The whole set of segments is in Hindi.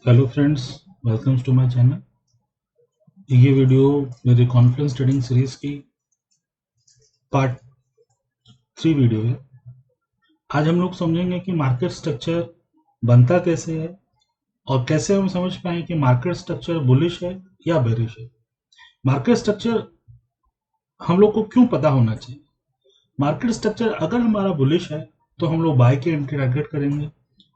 Hello friends, welcomes to my channel. ये वीडियो मेरे कॉन्फ्रेंस ट्रेडिंग सीरीज की पार्ट 3 वीडियो है। आज हम लोग समझेंगे कि मार्केट स्ट्रक्चर बनता कैसे है और कैसे हम समझ पाएं कि मार्केट स्ट्रक्चर बुलिश है या बेरिश है। मार्केट स्ट्रक्चर हम लोग को क्यों पता होना चाहिए। मार्केट स्ट्रक्चर अगर हमारा बुलिश है तो हम लोग बाय की एंट्री टारगेट करेंगे।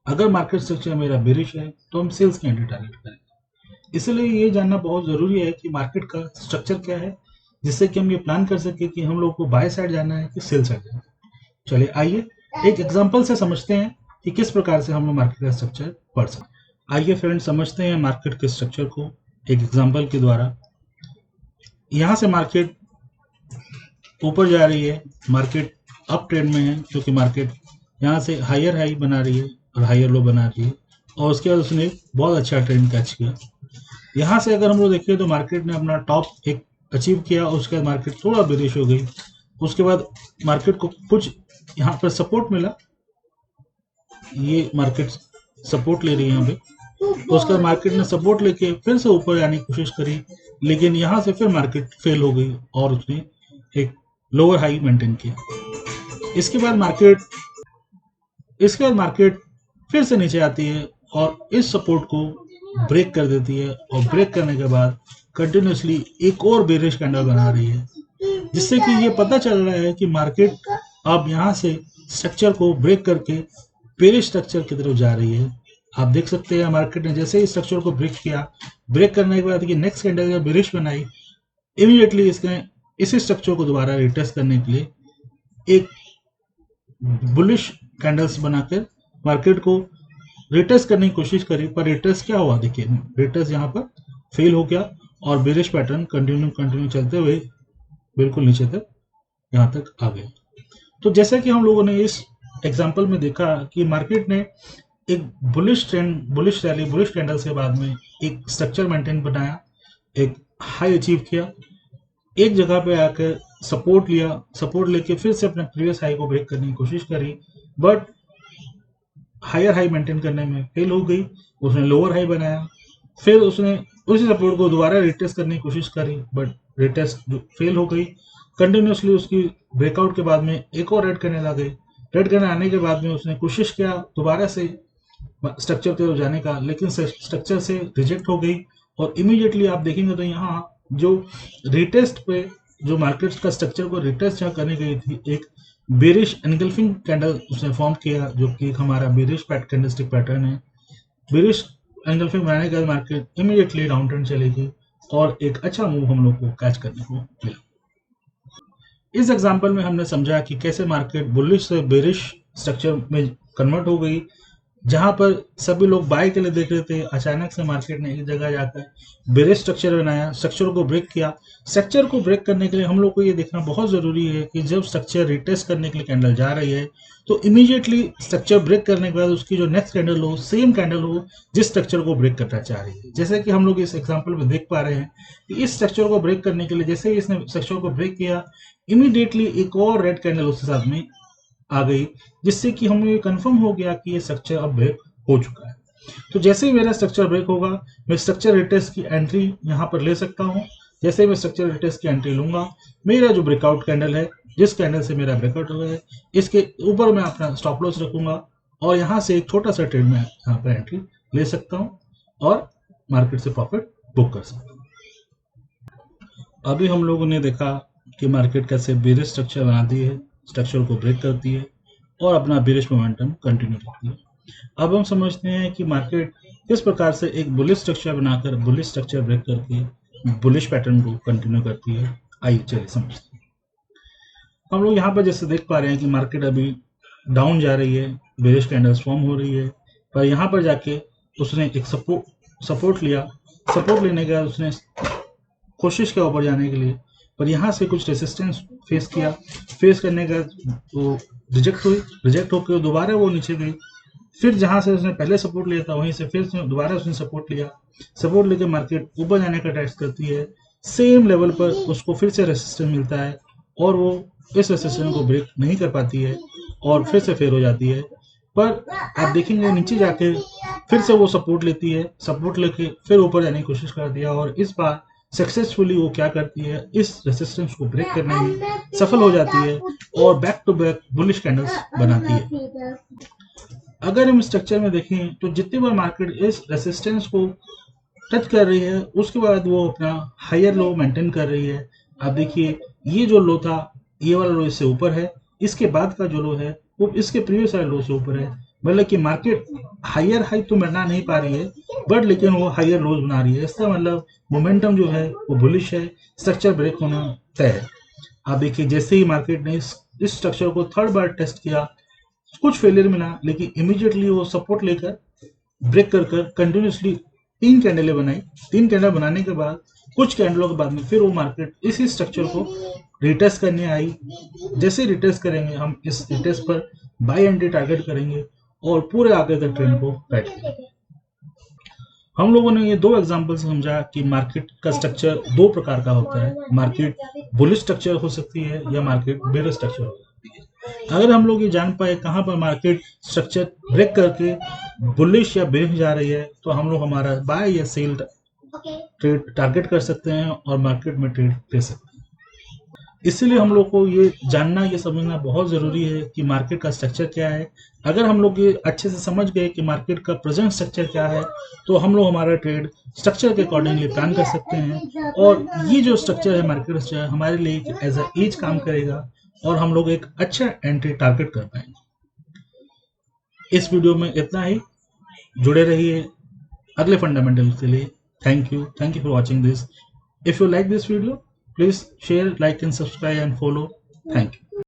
अगर मार्केट स्ट्रक्चर मेरा बेरिश है तो हम सेल्स की एंट्री टारगेट करेंगे। इसलिए ये जानना बहुत ज़रूरी है कि मार्केट का स्ट्रक्चर क्या है, जिससे कि हम ये प्लान कर सके कि हम लोग को बाय साइड जाना है कि सेल साइड जाना है। चलिए आइए एक एग्जांपल से समझते हैं कि किस प्रकार से हम लोग मार्केट का स्ट्रक्चर पढ़ सकते हैं। आइए फ्रेंड्स समझते हैं मार्केट के स्ट्रक्चर को एक एग्जांपल के द्वारा। यहाँ से मार्केट ऊपर जा रही है, मार्केट अप ट्रेंड में है क्योंकि मार्केट यहाँ से हायर हाई बना रही है और हायर लो बना रही है और उसके बाद उसने एक बहुत अच्छा ट्रेंड कैच किया। यहाँ से अगर हम लोग देखें तो मार्केट ने अपना टॉप एक अचीव किया और उसके बाद मार्केट थोड़ा बेरिश हो गई। उसके बाद मार्केट को कुछ यहाँ पर सपोर्ट मिला, ये मार्केट सपोर्ट ले रही है यहाँ पे। तो उसके बाद मार्केट ने सपोर्ट लेके फिर से ऊपर जाने की कोशिश करी, लेकिन यहाँ से फिर मार्केट फेल हो गई और उसने एक लोअर हाई मेंटेन किया। इसके बाद मार्केट फिर से नीचे आती है और इस सपोर्ट को ब्रेक कर देती है और ब्रेक करने के बाद कंटिन्यूसली एक और बेरिश कैंडल बना रही है, जिससे कि ये पता चल रहा है कि मार्केट अब यहाँ से स्ट्रक्चर को ब्रेक करके बेरिश स्ट्रक्चर की तरफ जा रही है। आप देख सकते हैं मार्केट ने जैसे ही स्ट्रक्चर को ब्रेक किया, ब्रेक करने के बाद नेक्स्ट कैंडल जब बेरिश बनाई, इमीडिएटली इसने इसी स्ट्रक्चर को दोबारा रिटेस्ट करने के लिए एक बुलिश कैंडल्स बनाकर मार्केट को रिटेस्ट करने की कोशिश करी। पर रिटेस्ट क्या हुआ, देखिए रिटेस्ट यहाँ पर फेल हो गया और बेरिश पैटर्न कंटिन्यू चलते हुए बिल्कुल नीचे तक यहाँ तक आ गया। तो जैसा कि हम लोगों ने इस एग्जांपल में देखा कि मार्केट ने एक बुलिश रैली बुलिश कैंडल्स के बाद में एक स्ट्रक्चर मेंटेन बनाया, एक हाई अचीव किया, एक जगह पे आकर सपोर्ट लिया, सपोर्ट लेके फिर से अपने प्रीवियस हाई को ब्रेक करने की कोशिश करी, बट हायर हाई मेंटेन करने में फेल हो गई। उसने लोअर हाई बनाया, फिर उसने उसी सपोर्ट को दोबारा रिटेस्ट करने की कोशिश करी, बट रिटेस्ट फेल हो गई। कंटिन्यूसली उसकी ब्रेकआउट के बाद में एक और रेड करने लगे। रेड करने आने के बाद में उसने कोशिश किया दोबारा से स्ट्रक्चर की तरफ जाने का, लेकिन स्ट्रक्चर से रिजेक्ट हो गई। और इमीडिएटली आप देखेंगे तो यहाँ जो रिटेस्ट पे जो मार्केट का स्ट्रक्चर को रिटेस्ट जहाँ करने गई थी, एक बेरिश एनगल्फिंग कैंडल उसने फॉर्म किया, जो कि हमारा बेरिश कैंडलस्टिक पैटर्न है। बेरिश एंगल्फिंग बनाने के बाद मार्केट इमीडिएटली डाउन ट्रेंड चलेगी और एक अच्छा मूव हम लोग को कैच करने को मिला। इस एग्जांपल में हमने समझा कि कैसे मार्केट बुलिश से बेरिश स्ट्रक्चर में कन्वर्ट हो गई। जहां पर सभी लोग बाय के लिए देख रहे थे, अचानक से मार्केट ने एक जगह जाकर बेरिश स्ट्रक्चर बनाया, स्ट्रक्चर को ब्रेक किया। स्ट्रक्चर को ब्रेक करने के लिए हम लोग को ये देखना बहुत जरूरी है कि जब स्ट्रक्चर रिटेस्ट करने के लिए कैंडल जा रही है तो इमीडिएटली स्ट्रक्चर ब्रेक करने के बाद उसकी जो नेक्स्ट कैंडल हो सेम कैंडल हो जिस स्ट्रक्चर को ब्रेक करना चाह रही है। जैसे कि हम लोग इस एग्जांपल में देख पा रहे हैं कि इस स्ट्रक्चर को ब्रेक करने के लिए जैसे ही इसने स्ट्रक्चर को ब्रेक किया, इमीडिएटली एक और रेड कैंडल उसके साथ में आ गई, जिससे कि हमें ये कंफर्म हो गया कि ये स्ट्रक्चर अब ब्रेक हो चुका है। तो जैसे ही मेरा स्ट्रक्चर ब्रेक होगा, मैं स्ट्रक्चर रिटेस्ट की एंट्री यहाँ पर ले सकता हूँ। जैसे ही मैं स्ट्रक्चर रिटेस्ट की एंट्री लूंगा, मेरा जो ब्रेकआउट कैंडल है, जिस कैंडल से मेरा ब्रेकआउट हुआ है, इसके ऊपर मैं अपना स्टॉप लॉस रखूंगा और यहाँ से एक छोटा सा ट्रेड में यहाँ पर एंट्री ले सकता हूँ और मार्केट से प्रॉफिट बुक कर सकता हूँ। अभी हम लोगों ने देखा कि मार्केट कैसे बेरिश स्ट्रक्चर बनाती है, स्ट्रक्चर को ब्रेक करती है और अपना बेरिश मोमेंटम कंटिन्यू रखती है। अब हम समझते हैं कि मार्केट किस प्रकार से एक बुलिश स्ट्रक्चर बनाकर बुलिश स्ट्रक्चर ब्रेक करके बुलिश पैटर्न को कंटिन्यू करती है। आइए चलिए समझते हैं। हम लोग यहाँ पर जैसे देख पा रहे हैं कि मार्केट अभी डाउन जा रही है, बेरिश कैंडल्स फॉर्म हो रही है, पर यहाँ पर जाके उसने एक सपोर्ट लिया। सपोर्ट लेने के बाद उसने कोशिश किया ऊपर जाने के लिए, पर यहाँ से कुछ रेसिस्टेंस फेस किया। फेस करने का वो रिजेक्ट होकर दोबारा वो नीचे गई। फिर जहां से उसने पहले सपोर्ट लिया था वहीं से फिर दोबारा उसने सपोर्ट लिया। सपोर्ट लेके मार्केट ऊपर जाने का टेस्ट करती है, सेम लेवल पर उसको फिर से रेसिस्टेंस मिलता है और वो इस रेसिस्टेंस को ब्रेक नहीं कर पाती है और फिर से फेल हो जाती है। पर आप देखेंगे नीचे जाके फिर से वो सपोर्ट लेती है, सपोर्ट लेके फिर ऊपर जाने की कोशिश करती है और इस बार सक्सेसफुली वो क्या करती है, इस रेसिस्टेंस को ब्रेक करने में सफल हो जाती है और back to back bullish candles बनाती है। अगर हम स्ट्रक्चर में देखें तो जितनी बार मार्केट इस रेसिस्टेंस को टच कर रही है उसके बाद वो अपना हायर लो मेंटेन कर रही है। आप देखिए ये जो लो था, ये वाला लो इससे ऊपर है, इसके बाद का जो लो है वो इसके प्रीवियस वाले लो से ऊपर है। मतलब कि मार्केट हायर हाई तो बना नहीं पा रही है, बट लेकिन वो हायर लोज बना रही है। इसका मतलब मोमेंटम जो है वो बुलिश है, स्ट्रक्चर ब्रेक होना तय है। आप देखिए जैसे ही मार्केट ने इस स्ट्रक्चर को थर्ड बार टेस्ट किया, कुछ फेलियर मिला, लेकिन इमीडिएटली वो सपोर्ट लेकर ब्रेक कर कंटिन्यूसली 3 कैंडलें बनाई। 3 कैंडल बनाने के बाद कुछ कैंडलों के बाद में फिर वो मार्केट इसी स्ट्रक्चर को रिटेस्ट करने आई। जैसे रिटेस्ट करेंगे हम इस रिटेस्ट पर बाय एंट्री टारगेट करेंगे और पूरे आगे तक ट्रेंड को राइट करेंगे। हम लोगों ने ये 2 एग्जांपल समझा कि मार्केट का स्ट्रक्चर 2 प्रकार का होता है। मार्केट बुलिश स्ट्रक्चर हो सकती है या मार्केट बेयर स्ट्रक्चर हो सकती है। अगर हम लोग ये जान पाए कहाँ पर मार्केट स्ट्रक्चर ब्रेक करके बुलिश या बेरिश जा रही है, तो हम लोग हमारा बाय या सेल ट्रेड टारगेट कर सकते हैं और मार्केट में ट्रेड ले सकते हैं। इसीलिए हम लोग को ये जानना, ये समझना बहुत ज़रूरी है कि मार्केट का स्ट्रक्चर क्या है। अगर हम लोग ये अच्छे से समझ गए कि मार्केट का प्रेजेंट स्ट्रक्चर क्या है, तो हम लोग हमारा ट्रेड स्ट्रक्चर के अकॉर्डिंगली प्लान कर सकते हैं और ये जो स्ट्रक्चर है मार्केट स्ट्रक्चर हमारे लिए एज अ एज काम करेगा और हम लोग एक अच्छा एंट्री टारगेट कर पाएंगे। इस वीडियो में इतना ही। जुड़े रहिए अगले फंडामेंटल के लिए। Thank you for watching this. If you like this video, please share, like and subscribe and follow. Thank you.